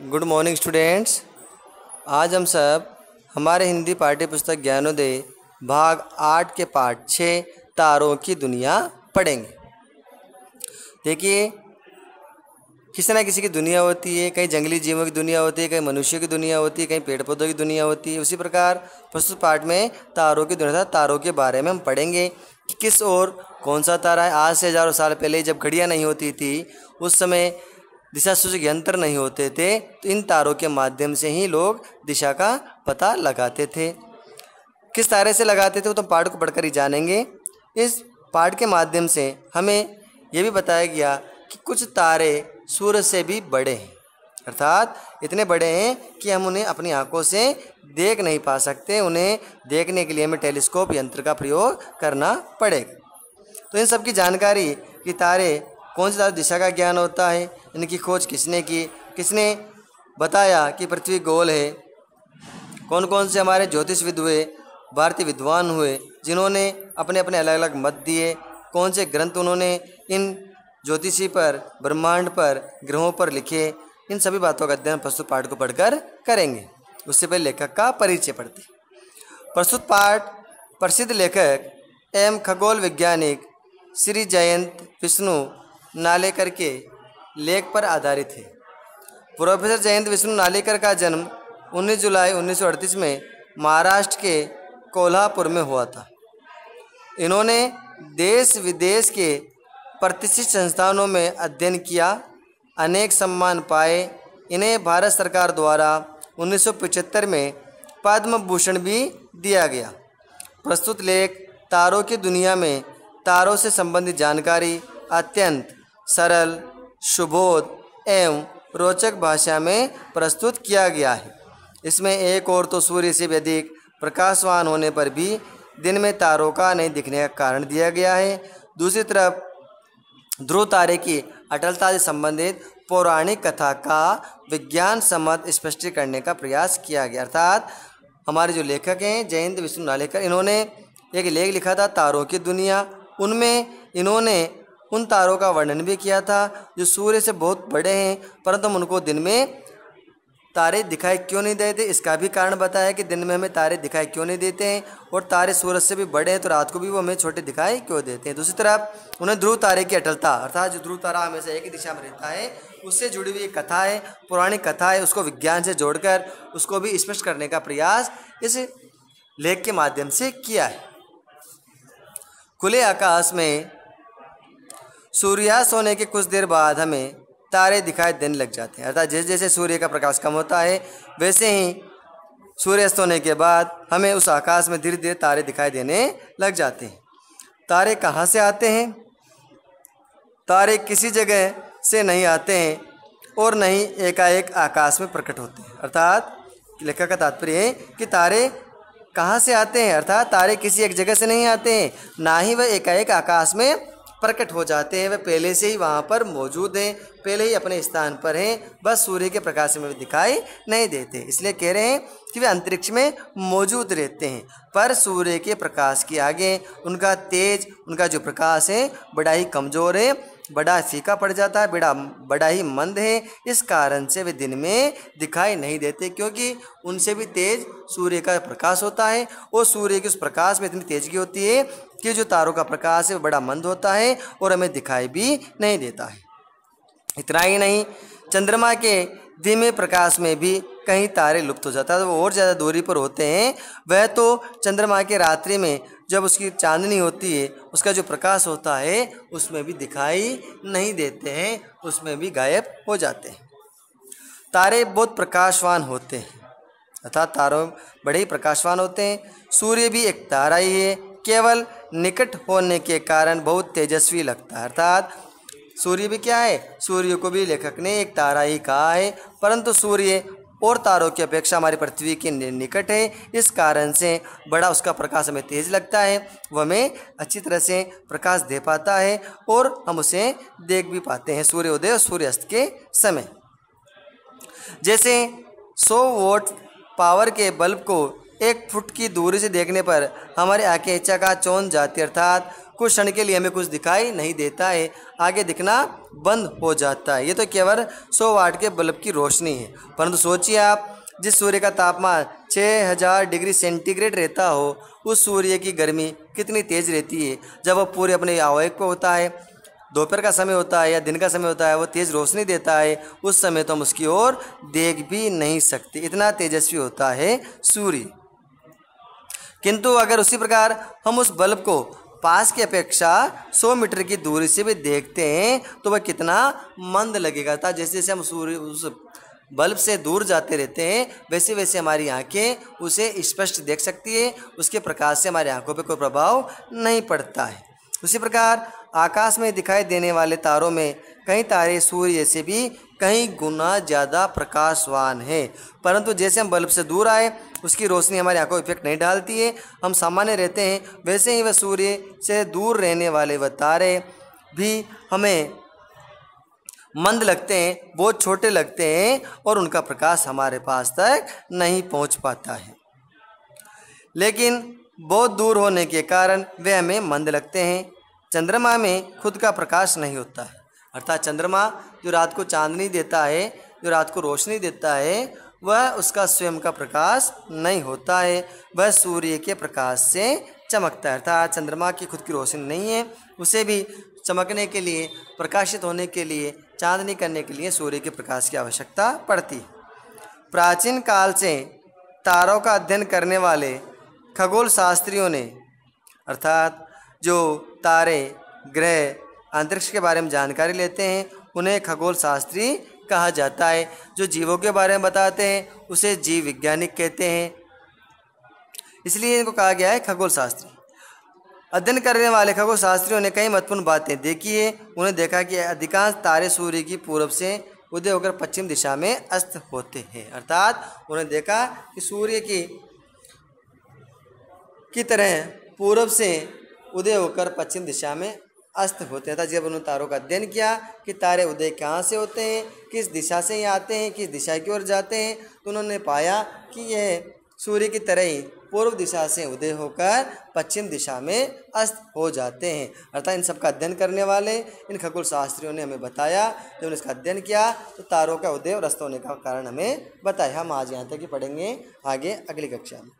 Good morning students. आज हम सब हमारे हिंदी पाठ्य पुस्तक ज्ञानोदय भाग 8 के पाठ 6 तारों की दुनिया पढ़ेंगे। देखिए, किसी ना किसी की दुनिया होती है, कहीं जंगली जीवों की दुनिया होती है, कहीं मनुष्यों की दुनिया होती है, कहीं पेड़ पौधों की दुनिया होती है। उसी प्रकार प्रस्तुत पाठ में तारों की दुनिया, तारों के बारे में हम पढ़ेंगे कि किस और कौन सा तारा है। आज से हज़ारों साल पहले जब घड़ियाँ नहीं होती थी, उस समय दिशा सूचक यंत्र नहीं होते थे, तो इन तारों के माध्यम से ही लोग दिशा का पता लगाते थे। किस तारे से लगाते थे वो तो पाठ को पढ़कर ही जानेंगे। इस पाठ के माध्यम से हमें यह भी बताया गया कि कुछ तारे सूरज से भी बड़े हैं, अर्थात इतने बड़े हैं कि हम उन्हें अपनी आंखों से देख नहीं पा सकते। उन्हें देखने के लिए हमें टेलीस्कोप यंत्र का प्रयोग करना पड़ेगा। तो इन सब की जानकारी कि तारे कौन सी तारे दिशा का ज्ञान होता है, इनकी खोज किसने की, किसने बताया कि पृथ्वी गोल है, कौन कौन से हमारे ज्योतिषविद हुए, भारतीय विद्वान हुए जिन्होंने अपने अपने अलग अलग मत दिए, कौन से ग्रंथ उन्होंने इन ज्योतिषी पर, ब्रह्मांड पर, ग्रहों पर लिखे। इन सभी बातों का अध्ययन प्रस्तुत पाठ को पढ़कर करेंगे। उससे पहले लेखक का परिचय पढ़ते। प्रस्तुत पाठ प्रसिद्ध लेखक एवं खगोल वैज्ञानिक श्री जयंत विष्णु नालेकर के लेख पर आधारित है। प्रोफेसर जयंत विष्णु नालेकर का जन्म 19 जुलाई 1938 में महाराष्ट्र के कोल्हापुर में हुआ था। इन्होंने देश विदेश के प्रतिष्ठित संस्थानों में अध्ययन किया, अनेक सम्मान पाए। इन्हें भारत सरकार द्वारा 1975 में पद्म भूषण भी दिया गया। प्रस्तुत लेख तारों की दुनिया में तारों से संबंधित जानकारी अत्यंत सरल, सुबोध एवं रोचक भाषा में प्रस्तुत किया गया है। इसमें एक और तो सूर्य से भी अधिक प्रकाशवान होने पर भी दिन में तारों का नहीं दिखने का कारण दिया गया है। दूसरी तरफ ध्रुव तारे की अटलता से संबंधित पौराणिक कथा का विज्ञान सम्मत स्पष्ट करने का प्रयास किया गया। अर्थात हमारे जो लेखक हैं जयंत विष्णु नालेकर, इन्होंने एक लेख लिखा था तारों की दुनिया। उनमें इन्होंने उन तारों का वर्णन भी किया था जो सूर्य से बहुत बड़े हैं, परंतु हम उनको दिन में तारे दिखाई क्यों नहीं देते, इसका भी कारण बताया कि दिन में हमें तारे दिखाई क्यों नहीं देते हैं, और तारे सूरज से भी बड़े हैं तो रात को भी वो हमें छोटे दिखाई क्यों देते हैं। दूसरी तरफ उन्हें ध्रुव तारे की अटलता, अर्थात जो ध्रुव तारा हमेशा एक ही दिशा में रहता है, उससे जुड़ी हुई एक कथा है, पौराणिक कथा है, उसको विज्ञान से जोड़कर उसको भी स्पष्ट करने का प्रयास इस लेख के माध्यम से किया है। खुले आकाश में सूर्यास्त होने के कुछ देर बाद हमें तारे दिखाई देने लग जाते हैं। अर्थात जैसे जैसे सूर्य का प्रकाश कम होता है, वैसे ही सूर्यास्त होने के बाद हमें उस आकाश में धीरे धीरे तारे दिखाई देने लग जाते हैं। तारे कहाँ से आते हैं? तारे किसी जगह से नहीं आते हैं और नहीं एकाएक आकाश में प्रकट होते हैं। अर्थात लेखक का तात्पर्य है कि तारे कहाँ से आते हैं, अर्थात तारे किसी एक जगह से नहीं आते हैं, ना ही वह एकाएक आकाश में प्रकट हो जाते हैं। वे पहले से ही वहाँ पर मौजूद हैं, पहले ही अपने स्थान पर हैं, बस सूर्य के प्रकाश में वे दिखाई नहीं देते। इसलिए कह रहे हैं कि वे अंतरिक्ष में मौजूद रहते हैं, पर सूर्य के प्रकाश के आगे उनका तेज, उनका जो प्रकाश है बड़ा ही कमज़ोर है, बड़ा फीका पड़ जाता है, बड़ा ही मंद है। इस कारण से वे दिन में दिखाई नहीं देते, क्योंकि उनसे भी तेज सूर्य का प्रकाश होता है, और सूर्य के उस प्रकाश में इतनी तेजगी होती है कि जो तारों का प्रकाश है वो बड़ा मंद होता है और हमें दिखाई भी नहीं देता है। इतना ही नहीं, चंद्रमा के धीमे प्रकाश में भी कहीं तारे लुप्त हो जाता है, तो वो और ज़्यादा दूरी पर होते हैं। वह तो चंद्रमा के रात्रि में जब उसकी चांदनी होती है, उसका जो प्रकाश होता है उसमें भी दिखाई नहीं देते हैं, उसमें भी गायब हो जाते हैं। तारे बहुत प्रकाशवान होते हैं, अर्थात तारों बड़े ही प्रकाशवान होते हैं। सूर्य भी एक तारा ही है, केवल निकट होने के कारण बहुत तेजस्वी लगता है। अर्थात सूर्य भी क्या है, सूर्य को भी लेखक ने एक तारा ही कहा है, परंतु सूर्य और तारों की अपेक्षा हमारी पृथ्वी के निकट है, इस कारण से बड़ा उसका प्रकाश हमें तेज लगता है, वह हमें अच्छी तरह से प्रकाश दे पाता है और हम उसे देख भी पाते हैं सूर्योदय और सूर्यास्त के समय। जैसे 100 वोट पावर के बल्ब को 1 फुट की दूरी से देखने पर हमारी आंखें चकाचौंध जाती, अर्थात कुछ क्षण के लिए हमें कुछ दिखाई नहीं देता है, आगे दिखना बंद हो जाता है। ये तो केवल 100 वाट के बल्ब की रोशनी है। परंतु सोचिए आप, जिस सूर्य का तापमान 6000 डिग्री सेंटीग्रेड रहता हो, उस सूर्य की गर्मी कितनी तेज़ रहती है। जब वह पूरे अपने आवेग पर होता है, दोपहर का समय होता है या दिन का समय होता है, वो तेज़ रोशनी देता है, उस समय तो हम उसकी ओर देख भी नहीं सकते, इतना तेजस्वी होता है सूर्य। किंतु अगर उसी प्रकार हम उस बल्ब को पास की अपेक्षा 100 मीटर की दूरी से भी देखते हैं तो वह कितना मंद लगेगा था। जैसे जैसे हम सूर्य उस बल्ब से दूर जाते रहते हैं, वैसे वैसे हमारी आंखें उसे स्पष्ट देख सकती है, उसके प्रकाश से हमारी आंखों पर कोई प्रभाव नहीं पड़ता है। उसी प्रकार आकाश में दिखाई देने वाले तारों में कई तारे सूर्य से भी कई गुना ज़्यादा प्रकाशवान है, परंतु जैसे हम बल्ब से दूर आए उसकी रोशनी हमारी आंखों पर इफेक्ट नहीं डालती है, हम सामान्य रहते हैं। वैसे ही वह सूर्य से दूर रहने वाले वह तारे भी हमें मंद लगते हैं, बहुत छोटे लगते हैं और उनका प्रकाश हमारे पास तक नहीं पहुंच पाता है। लेकिन बहुत दूर होने के कारण वे हमें मंद लगते हैं। चंद्रमा में खुद का प्रकाश नहीं होता है, अर्थात चंद्रमा जो रात को चांदनी देता है, जो रात को रोशनी देता है, वह उसका स्वयं का प्रकाश नहीं होता है, वह सूर्य के प्रकाश से चमकता है। अर्थात चंद्रमा की खुद की रोशनी नहीं है, उसे भी चमकने के लिए, प्रकाशित होने के लिए, चांदनी करने के लिए सूर्य के प्रकाश की आवश्यकता पड़ती है। प्राचीन काल से तारों का अध्ययन करने वाले खगोल शास्त्रियों ने, अर्थात जो तारे, ग्रह, अंतरिक्ष के बारे में जानकारी लेते हैं, उन्हें खगोल शास्त्री कहा जाता है। जो जीवों के बारे में बताते हैं उसे जीव वैज्ञानिक कहते हैं, इसलिए इनको कहा गया है खगोल शास्त्री। अध्ययन करने वाले खगोल शास्त्रियों ने कई महत्वपूर्ण बातें देखी है। उन्हें देखा कि अधिकांश तारे सूर्य की पूर्व से उदय होकर पश्चिम दिशा में अस्त होते हैं। अर्थात उन्हें देखा कि सूर्य की तरह पूर्व से उदय होकर पश्चिम दिशा में अस्त होते हैं। जब उन्होंने तारों का अध्ययन किया कि तारे उदय कहाँ से होते हैं, किस दिशा से ये आते हैं, किस दिशा की ओर जाते हैं, तो उन्होंने पाया कि यह सूर्य की तरह ही पूर्व दिशा से उदय होकर पश्चिम दिशा में अस्त हो जाते हैं। अर्थात इन सब का अध्ययन करने वाले इन खगोल शास्त्रियों ने हमें बताया, जब उन्होंने इसका अध्ययन किया तो तारों का उदय और अस्त होने का कारण हमें बताया। हम आज यहाँ तक ही पढ़ेंगे, आगे अगली कक्षा में।